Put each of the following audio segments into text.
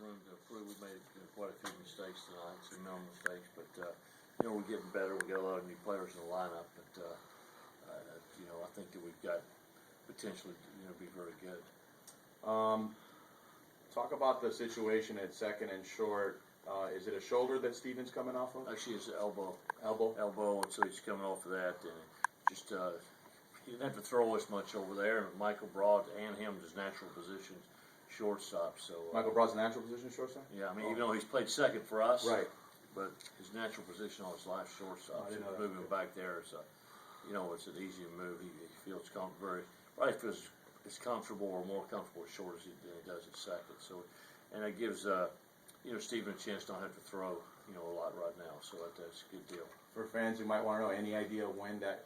room to improve. We made quite a few mistakes tonight, some known mistakes, but we're getting better. We got a lot of new players in the lineup, but I think that we've got potentially be very good. Talk about the situation at second and short. Is it a shoulder that Steven's coming off of? Actually, it's elbow. Elbow? And so he's coming off of that, and just he didn't have to throw as much over there. Michael Broad and him, his natural position, shortstop. So Michael Broad's natural position, shortstop? Yeah, I mean, even though he's played second for us, right? But his natural position all his life, shortstop. So moving him back there is it's an easy move. He feels feels as comfortable or more comfortable at short than he does at second. So, and it gives Steven a chance to not have to throw a lot right now. So that's a good deal. For fans who might want to know, any idea when that?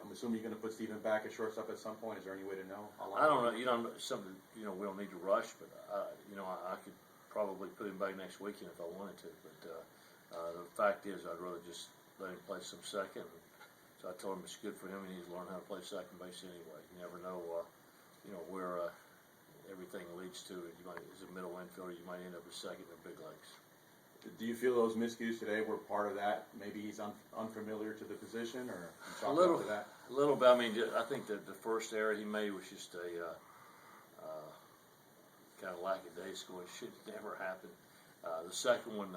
I'm assuming you're going to put Steven back at shortstop at some point. Is there any way to know? How long I don't know. Something we don't need to rush, but I could probably put him back next weekend if I wanted to. But the fact is, I'd rather just let him play some second. So I told him it's good for him. He needs to learn how to play second base anyway. You never know, where everything leads to. As a middle infielder, you might end up with second in the big leagues. Do you feel those miscues today were part of that? Maybe he's unfamiliar to the position, or a little bit. I mean, I think that the first error he made was just a kind of lackadaisical. It should never happen. The second one,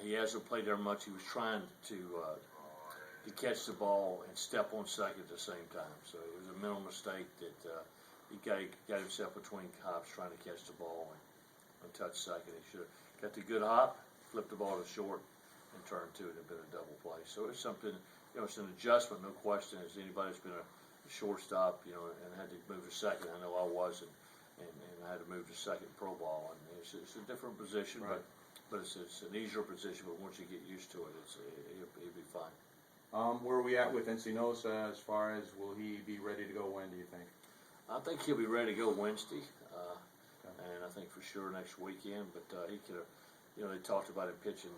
he hasn't played there much. He was trying to catch the ball and step on second at the same time. So it was a mental mistake that he got himself between hops trying to catch the ball and touch second. He should have got the good hop, flipped the ball to short, and turned to it and been a double play. So it's something, it's an adjustment, no question. As anybody who's been a shortstop, and had to move to second, I know I was, and I had to move to second pro ball, and it's a different position, right. but it's an easier position. But once you get used to it, he'll be fine. Where are we at with Encinosa as far as will he be ready to go when, do you think? I think he'll be ready to go Wednesday, and I think for sure next weekend. But he could have, they talked about him pitching,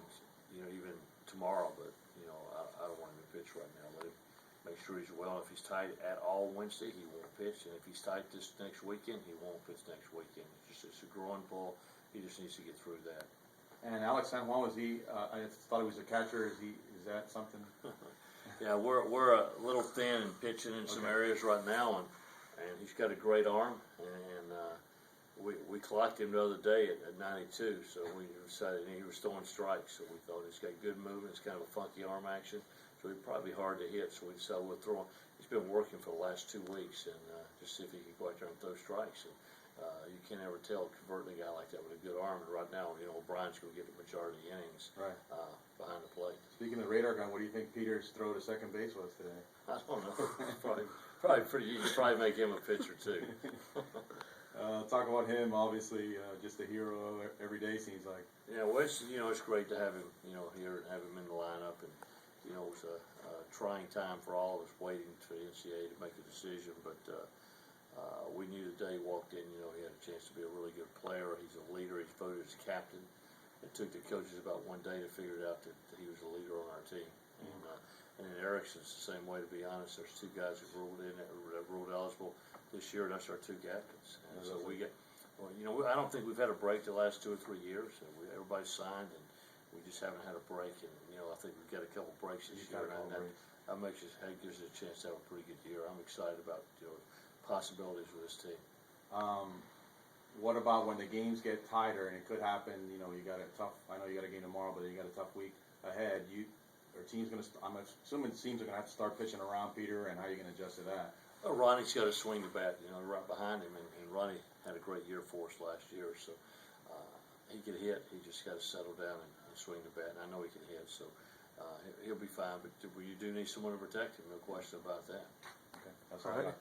even tomorrow. But I don't want him to pitch right now. Let him make sure he's well. If he's tight at all Wednesday, he won't pitch. And if he's tight this next weekend, he won't pitch next weekend. It's a growing pull. He just needs to get through that. And Alex San Juan, was he? I thought he was a catcher. Is that something? Yeah, we're a little thin in pitching in some areas right now, and he's got a great arm, and we clocked him the other day at 92, so we decided he was throwing strikes, so we thought he's got good movement. It's kind of a funky arm action, so he'd probably be hard to hit, so we decided we'll throw him. He's been working for the last 2 weeks, and just see if he can go out there and throw strikes. And you can't ever tell converting a guy like that with a good arm, and right now, Brian's going to get the majority of the innings behind the plate. Speaking of radar gun, what do you think Peter's throw to second base was today? I don't know. Probably pretty. You could probably make him a pitcher too. Talk about him. Obviously, just a hero every day seems like. Yeah, well, it's great to have him here and have him in the lineup, and it was a trying time for all of us waiting for the NCAA to make a decision, but we knew the day he walked in, he had a chance to be a really good player. He's a leader. He's voted as captain. It took the coaches about one day to figure it out that he was a leader on our team. And then Erickson's the same way, to be honest. There's 2 guys that ruled in, that ruled eligible this year, and that's our 2 captains. And so we get, I don't think we've had a break the last 2 or 3 years. Everybody's signed, and we just haven't had a break. And, I think we've got a couple breaks this year, and that gives us a chance to have a pretty good year. I'm excited about possibilities with this team. What about when the games get tighter, and it could happen? You got a tough. I know you got a game tomorrow, but you got a tough week ahead. I'm assuming teams are going to have to start pitching around Peter, and how are you going to adjust to that? Well, Ronnie's got to swing the bat, right behind him, and Ronnie had a great year for us last year, so he could hit. He just got to settle down and swing the bat, and I know he can hit, so he'll be fine. But you do need someone to protect him, no question about that. Okay, that's all right.